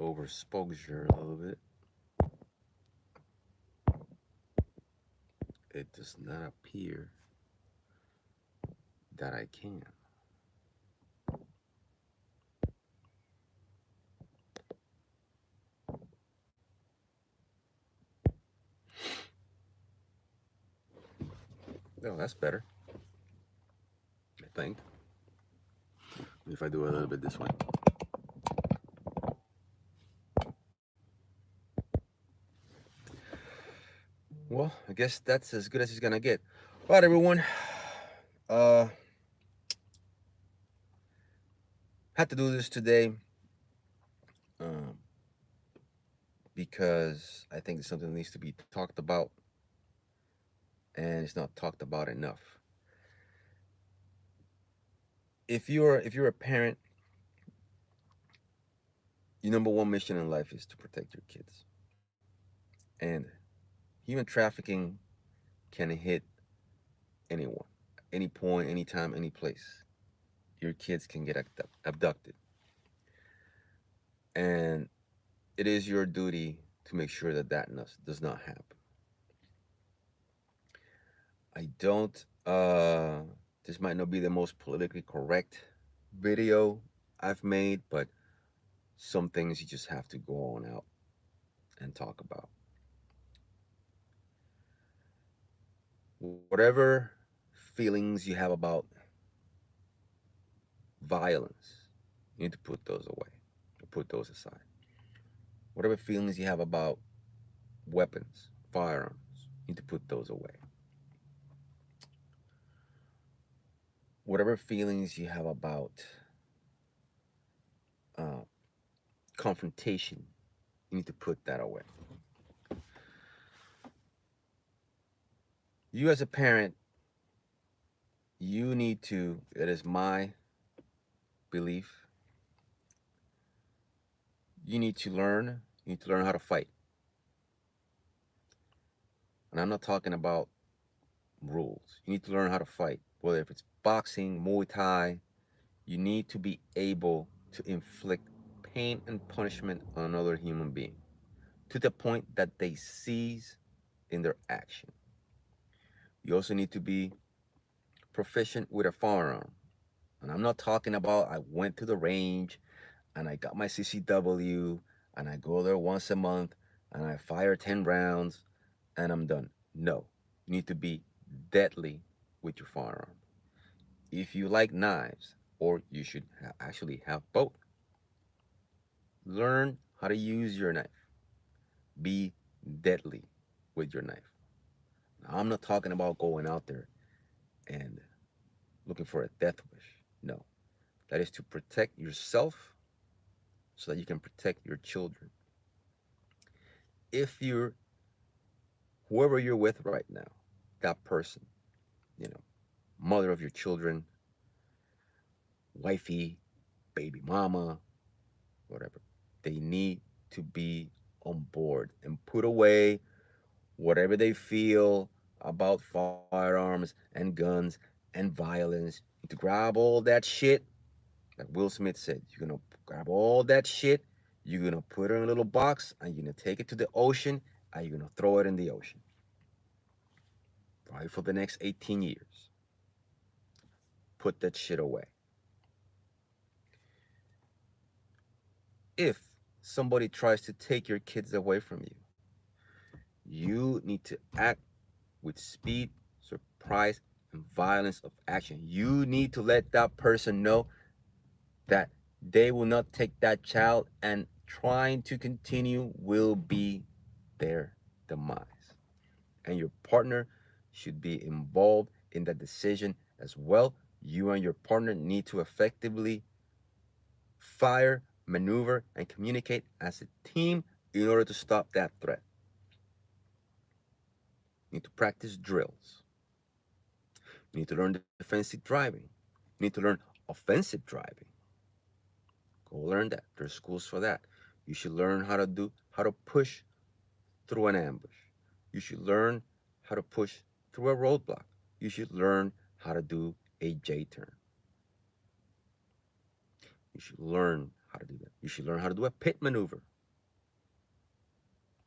overexposure a little bit. It does not appear that I can. Oh, that's better, I think. If I do a little bit this way. Well, I guess that's as good as it's gonna get. All right, everyone. Uh, had to do this today um, because I think it's something that needs to be talked about, and it's not talked about enough. If you're a parent, your number one mission in life is to protect your kids. And human trafficking can hit anyone, any point, anytime, any place. Your kids can get abducted, and it is your duty to make sure that that does not happen. I don't. This might not be the most politically correct video I've made, but some things you just have to go on out and talk about. Whatever feelings you have about violence, you need to put those away, or put those aside. Whatever feelings you have about weapons, firearms, you need to put those away. Whatever feelings you have about uh, confrontation, you need to put that away. You, as a parent, you need to, it is my belief, you need to learn how to fight. And I'm not talking about rules. You need to learn how to fight, whether if it's boxing, Muay Thai. You need to be able to inflict pain and punishment on another human being to the point that they cease in their action. You also need to be proficient with a firearm. And I'm not talking about I went to the range and I got my CCW and I go there once a month and I fire 10 rounds and I'm done. No, you need to be deadly with your firearm. If you like knives, or you should actually have both, learn how to use your knife. Be deadly with your knife. Now, I'm not talking about going out there and looking for a death wish. No, that is to protect yourself so that you can protect your children. If you're whoever you're with right now, that person, you know, mother of your children, wifey, baby mama, whatever, they need to be on board and put away whatever they feel about firearms and guns and violence. To grab all that shit, like Will Smith said, you're gonna grab all that shit, you're gonna put it in a little box, and you're gonna take it to the ocean, and you're gonna throw it in the ocean. Probably for the next 18 years. Put that shit away. If somebody tries to take your kids away from you, you need to act with speed, surprise, and violence of action. You need to let that person know that they will not take that child, and trying to continue will be their demise. And your partner should be involved in that decision as well. You and your partner need to effectively fire, maneuver, and communicate as a team in order to stop that threat. You need to practice drills. You need to learn defensive driving. You need to learn offensive driving. Go learn that. There's schools for that. You should learn how to push through an ambush. You should learn how to push through a roadblock. You should learn how to do a J turn. You should learn how to do that. You should learn how to do a pit maneuver.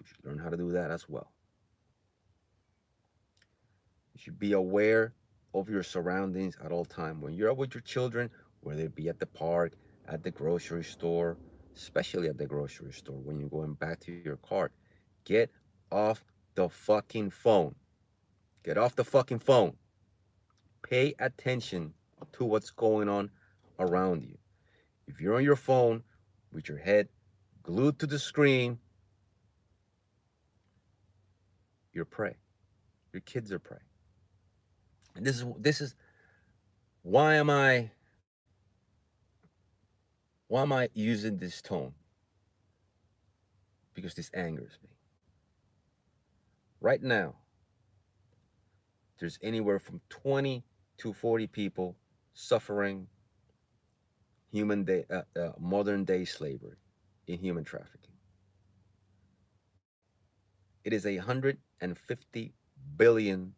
You should learn how to do that as well. You should be aware of your surroundings at all time. When you're out with your children, whether it be at the park, at the grocery store, especially at the grocery store, when you're going back to your car, get off the fucking phone. Get off the fucking phone. Pay attention to what's going on around you. If you're on your phone with your head glued to the screen, you're prey. Your kids are prey. And this is why am I using this tone? Because this angers me. Right now, there's anywhere from 20 to 40 people suffering modern day slavery in human trafficking. It is 150 billion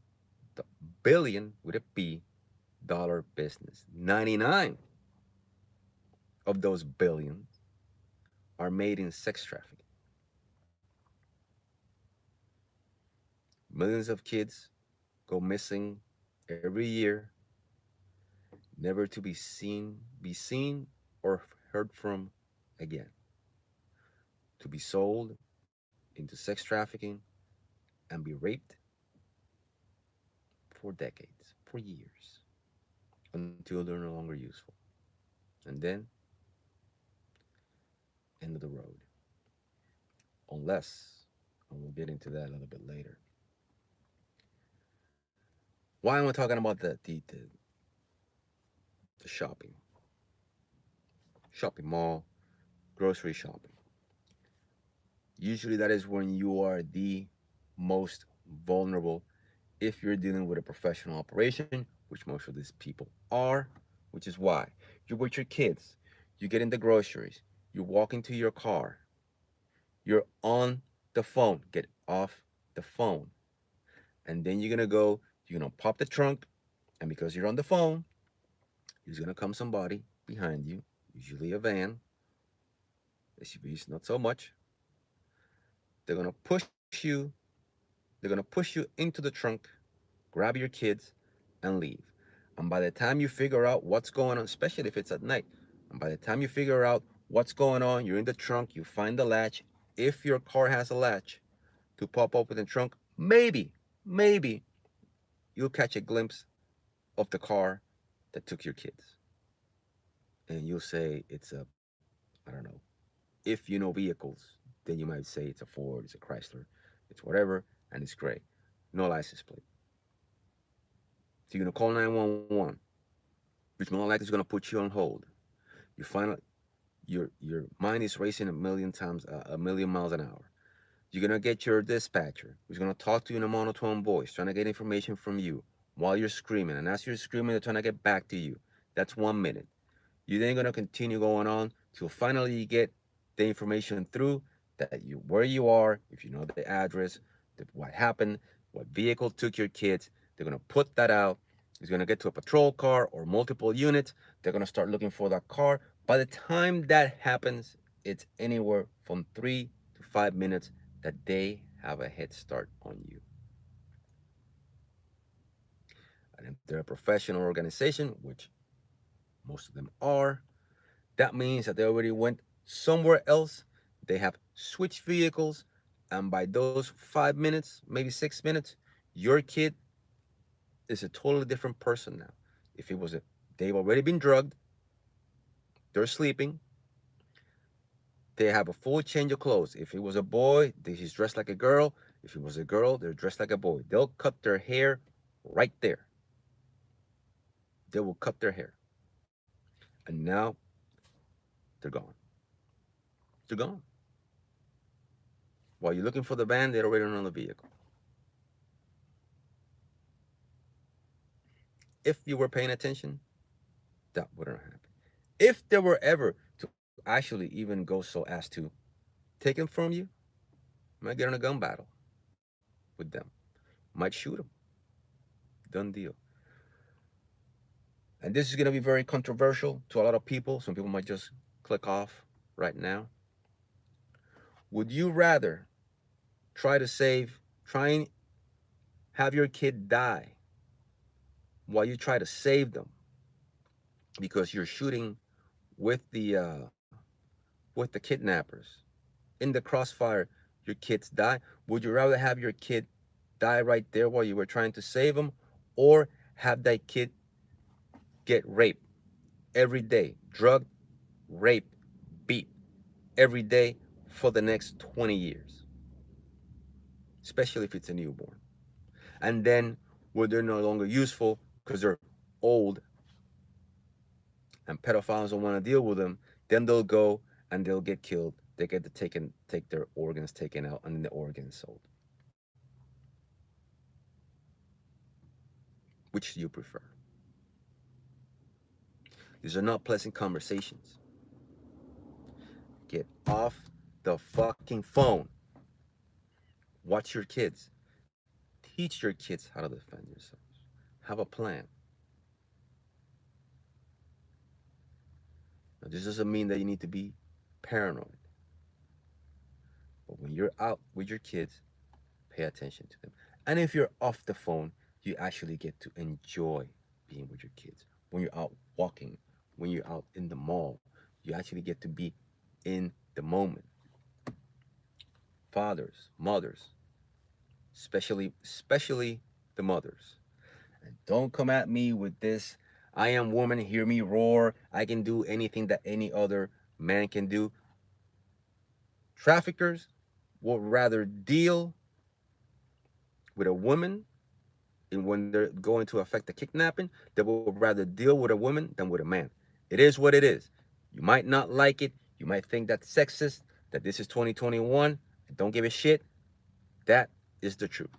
billion with a B dollar business. 99 of those billions are made in sex trafficking. Millions of kids go missing every year, never to be seen or heard from again, to be sold into sex trafficking and be raped for decades, for years, until they're no longer useful. And then, end of the road. Unless, and we'll get into that a little bit later. Why am I talking about the shopping mall, grocery shopping? Usually, that is when you are the most vulnerable if you're dealing with a professional operation, which most of these people are, which is why you're with your kids, you get in the groceries, you walk into your car, you're on the phone, get off the phone. And then you're gonna pop the trunk, and because you're on the phone, there's gonna come somebody behind you, usually a van, SUVs not so much. They're gonna push you, they're gonna push you into the trunk, grab your kids, and leave. And by the time you figure out what's going on, especially if it's at night, and by the time you figure out what's going on, you're in the trunk, you find the latch. If your car has a latch to pop open the trunk, maybe you'll catch a glimpse of the car that took your kids. And you'll say it's a, I don't know, if you know vehicles, then you might say it's a Ford, it's a Chrysler, it's whatever, and it's gray. No license plate. So you're gonna call 911, which more likely is gonna put you on hold. You find out your mind is racing a million miles an hour. You're gonna get your dispatcher, who's gonna talk to you in a monotone voice, trying to get information from you while you're screaming. And as you're screaming, they're trying to get back to you. That's 1 minute. You're then gonna continue going on till finally you get the information through that you where you are, if you know the address, what happened, what vehicle took your kids. They're gonna put that out. It's gonna get to a patrol car or multiple units. They're gonna start looking for that car. By the time that happens, it's anywhere from 3 to 5 minutes that they have a head start on you. And if they're a professional organization, which most of them are, that means that they already went somewhere else. They have switched vehicles, and by those 5 minutes, maybe 6 minutes, your kid is a totally different person now. If it was a, they've already been drugged, they're sleeping, they have a full change of clothes. If it was a boy, he's dressed like a girl. If it was a girl, they're dressed like a boy. They'll cut their hair right there. They will cut their hair, and now they're gone. They're gone. While you're looking for the van, they're already on the vehicle. If you were paying attention, that wouldn't happen. If there were ever to actually even go so as to take him from you, might get in a gun battle with them, might shoot him. Done deal. And this is going to be very controversial to a lot of people. Some people might just click off right now. Would you rather Try to save, try and have your kid die while you try to save them because you're shooting with the kidnappers in the crossfire. Your kids die. Would you rather have your kid die right there while you were trying to save them, or have that kid get raped every day, drugged, raped, beat every day for the next 20 years, especially if it's a newborn? And then when they're no longer useful because they're old and pedophiles don't want to deal with them, then they'll go and they'll get killed. They get to take their organs taken out and then the organs sold. Which do you prefer? These are not pleasant conversations. Get off the fucking phone. Watch your kids. Teach your kids how to defend yourselves. Have a plan. Now, this doesn't mean that you need to be paranoid. But when you're out with your kids, pay attention to them. And if you're off the phone, you actually get to enjoy being with your kids. When you're out walking, when you're out in the mall, you actually get to be in the moment. Fathers, mothers, especially the mothers. And don't come at me with this I am woman, hear me roar. I can do anything that any other man can do. Traffickers would rather deal with a woman, and when they're going to affect the kidnapping, they will rather deal with a woman than with a man. It is what it is. You might not like it. You might think that's sexist, that this is 2021. Don't give a shit. That is the truth.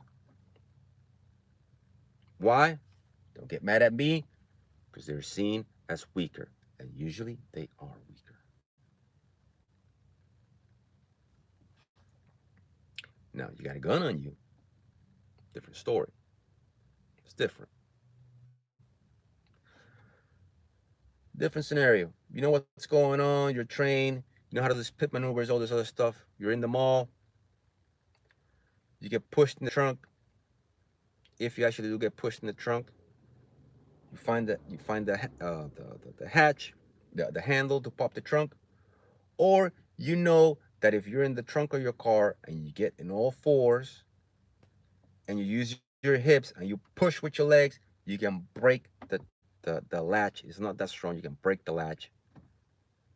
Why? Don't get mad at me, because they're seen as weaker. And usually they are weaker. Now, you got a gun on you, different story. It's different. Different scenario. You know what's going on, you're trained, you know how to do this pit maneuvers, all this other stuff. You're in the mall, you get pushed in the trunk. If you actually do get pushed in the trunk, you find the hatch, the handle to pop the trunk, or you know that if you're in the trunk of your car and you get in all fours and you use your hips and you push with your legs, you can break the latch. It's not that strong. You can break the latch,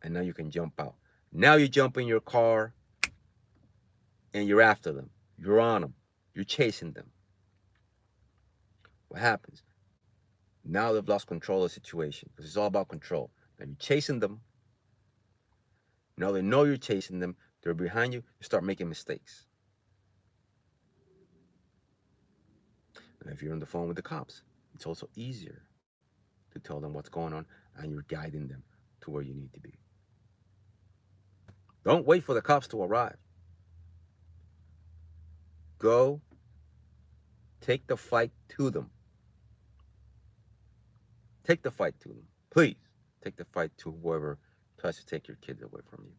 and now you can jump out. Now you jump in your car and you're after them. You're on them. You're chasing them. What happens? Now they've lost control of the situation because it's all about control. Now you're chasing them. Now they know you're chasing them. They're behind you. You start making mistakes. And if you're on the phone with the cops, it's also easier to tell them what's going on and you're guiding them to where you need to be. Don't wait for the cops to arrive. Go take the fight to them. Take the fight to them. Please take the fight to whoever tries to take your kids away from you.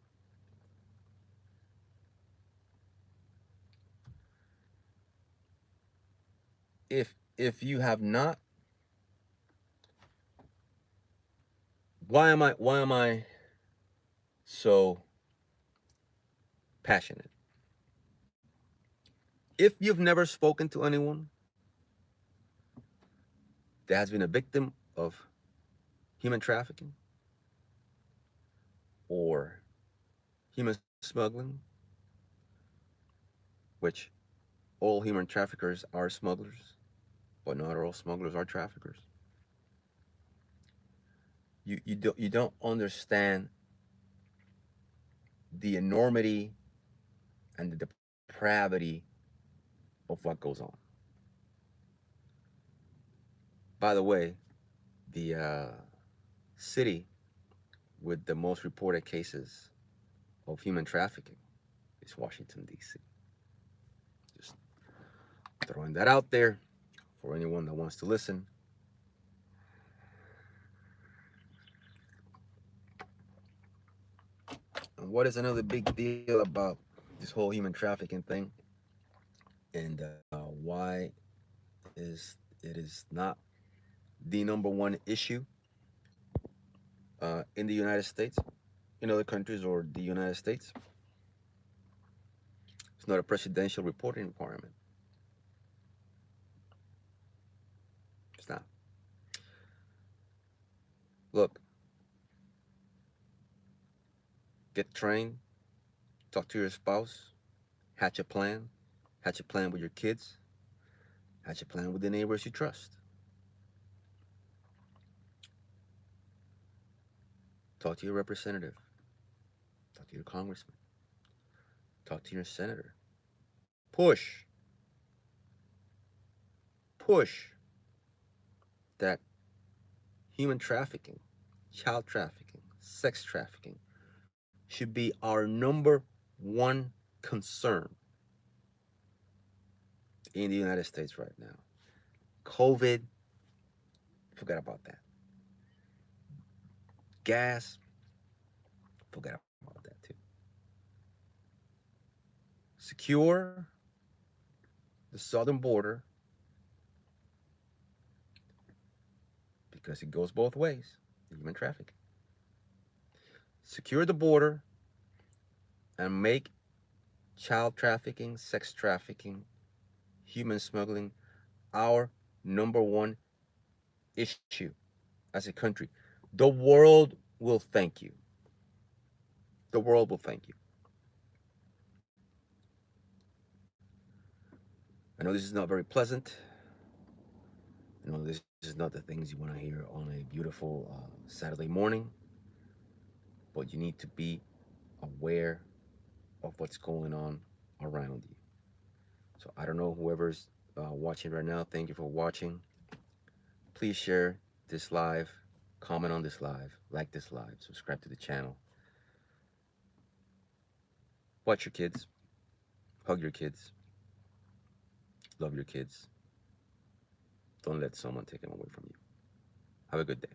If you have not, why am I so passionate? If you've never spoken to anyone that has been a victim of human trafficking or human smuggling, which all human traffickers are smugglers, but not all smugglers are traffickers. You don't understand the enormity and the depravity of what goes on. By the way, the city with the most reported cases of human trafficking is Washington, D.C. Just throwing that out there for anyone that wants to listen. And what is another big deal about this whole human trafficking thing? And why is it is not the number one issue in the United States, in other countries, or the United States? It's not a presidential reporting requirement. It's not. Look, get trained, talk to your spouse, hatch a plan, hatch a plan with your kids, hatch a plan with the neighbors you trust. Talk to your representative, talk to your congressman, talk to your senator. Push, push that human trafficking, child trafficking, sex trafficking should be our number one concern in the United States right now. COVID, forget about that. Gas, forget about that too. Secure the southern border because it goes both ways, human trafficking. Secure the border and make child trafficking, sex trafficking, human smuggling our number one issue as a country. The world will thank you. The world will thank you. I know this is not very pleasant. I know this is not the things you want to hear on a beautiful Saturday morning, but you need to be aware of what's going on around you. So I don't know whoever's watching right now. Thank you for watching. Please share this live, comment on this live, like this live, subscribe to the channel. Watch your kids, hug your kids, love your kids. Don't let someone take them away from you. Have a good day.